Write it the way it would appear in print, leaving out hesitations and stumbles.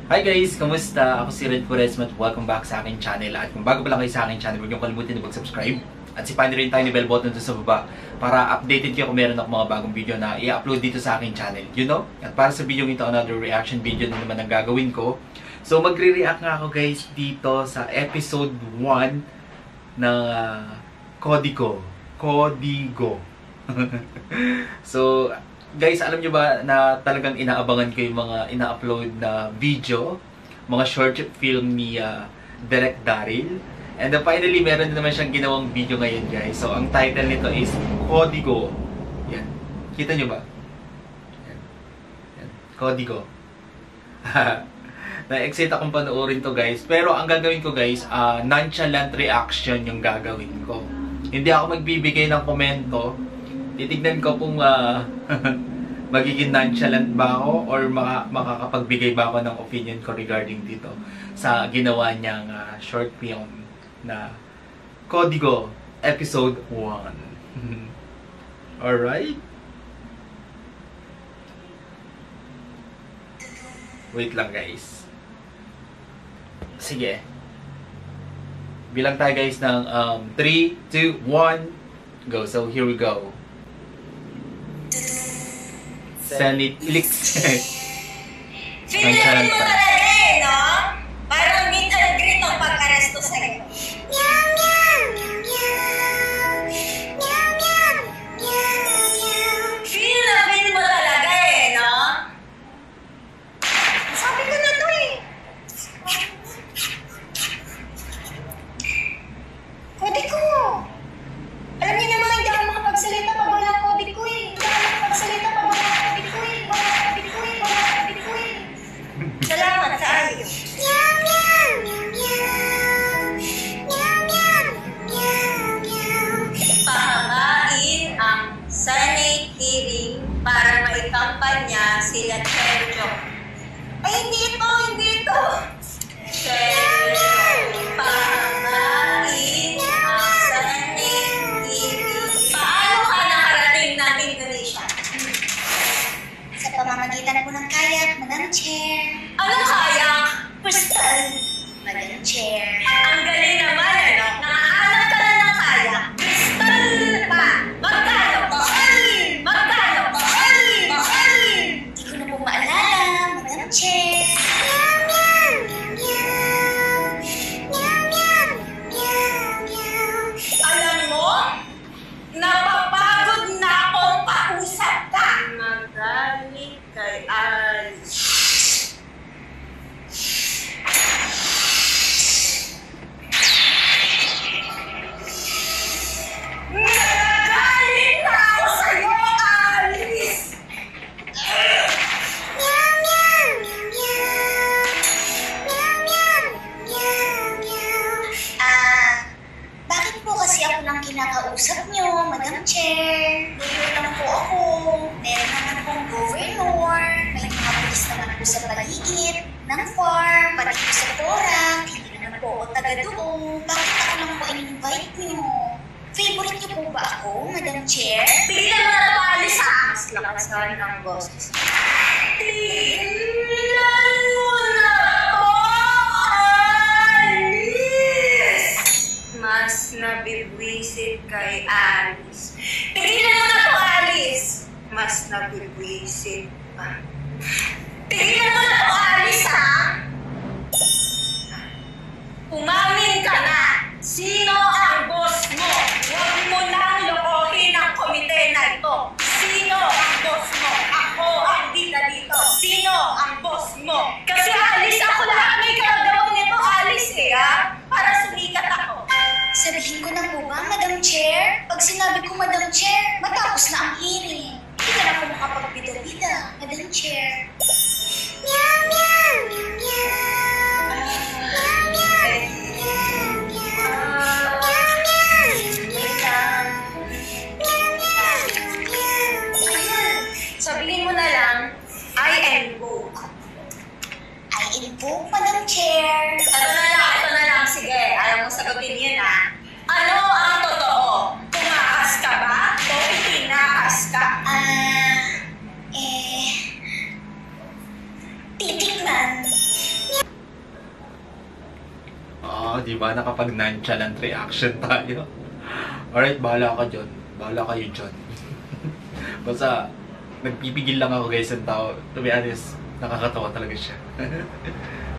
Hi guys! Kamusta? Ako si Red Puresma at welcome back sa aking channel. At kung bago pa lang kayo sa aking channel, huwag niyong kalimutan na mag-subscribe. At sipahin rin tayo ni bell button doon sa baba para updated kayo kung meron ako mga bagong video na i-upload dito sa aking channel. You know? At para sa video ito, another reaction video na naman ang gagawin ko. So magre-react nga ako guys dito sa episode 1 ng Código. So guys, alam nyo ba na talagang inaabangan ko yung mga ina-upload na video, mga short film ni Direk Daryl. And finally, meron din naman siyang ginawang video ngayon guys. So ang title nito is Código. Yan. Kita nyo ba? Yan. Yan. Código. Na-excite akong panoorin to guys. Pero ang gagawin ko guys, nonchalant reaction yung gagawin ko. Hindi ako magbibigay ng komento. Titignan ko kung magiging nonchalant ba ako or makakapagbigay ba ako ng opinion ko regarding dito sa ginawa niyang short film na Código Episode 1. Alright? Wait lang guys. Sige. Bilang tayo guys ng 3, 2, 1, go. So here we go. Senate Elix. Feeling mo talaga eh, no? Parang meet and greet ang pag-aresto sa'yo. Meow, meow, meow, meow. Meow, meow, meow, meow. Feel mo talaga eh, no? Sabi ko na to eh. Código. Alam niyo naman hindi ako makapagsalita pag walang Código eh. Hindi ako makapagsalita pag walang Código eh. Salamat sa ayo. Meow, meow, meow, meow. Meow, meow, meow, meow. Pahamain ang Senate hearing para maikampanya sila Sergio. Ay, hindi ito. Sergio. Pahamain ang Senate hearing. Paano ka nakarating ng Indonesia? Sa pamamagitan po ng kayak, Madam Chair. Anong kayak? Crystal. Madam Chair. Ang galing naman, ano? Nakahanap ka na ng kayak. Crystal pa. Magkano? Mahal! Magkano? Mahal! Mahal! Hindi ko na po maalala, Madam Chair. Meow, meow, meow, meow. Meow, meow, meow. Alam mo, napapagod na akong pausap ka. Magaling kay Alice. Nagagalit na ako sa'yo, Alice! Meow, meow, meow. Meow, meow, meow, meow. Bakit po kasi ako lang kinakausap niyo, Madam Chair? Mayor lang po ako. Meron naman pong governor. May mga pulis naman po sa paligid ng farm, pati po sa Torang. Hindi naman po ako taga doon. Bakit ako lang po in-invite niyo? Favorite niyo po ba ako, Madam Chair? Tignan mo na ito, Alice, ha? Mas lakas ka ng boses. Tignan mo na ito, Alice! Mas nabibwisit kay Alice. Tignan mo na ito, Alice! Mas nabibwisit pa. Tignan mo na ito, Alice, ha? Umamin ka na! Sino ang boss mo? Huwag mo nang lokohin ang komite na ito. Sino ang boss mo? Ako ang dita dito. Sino ang boss mo? Kasi Alice, ako lang may kagawang nito, Alice eh, ha? Para sumikat ako. Sabihin ko na po ba, Madam Chair? Pag sinabi ko, Madam Chair, matapos na ang hearing. Hindi ka na po makapagbida-bida, Madam Chair. Meow, meow, meow, meow. Meow, meow, meow, meow. Sabihin mo na lang, I invoke. I invoke, Madam Chair. Ito na lang. Sige, ayaw mo sagutin yun, ha? Ano ang totoo? Tumakas ka ba? O itinakas ka? Titikman. Di ba? Nakapag nonchalant reaction tayo. Alright, bahala ka dyan. Bahala kayo dyan. Basta, nagpipigil lang ako guys ng tao. To be honest, nakakatawa talaga siya.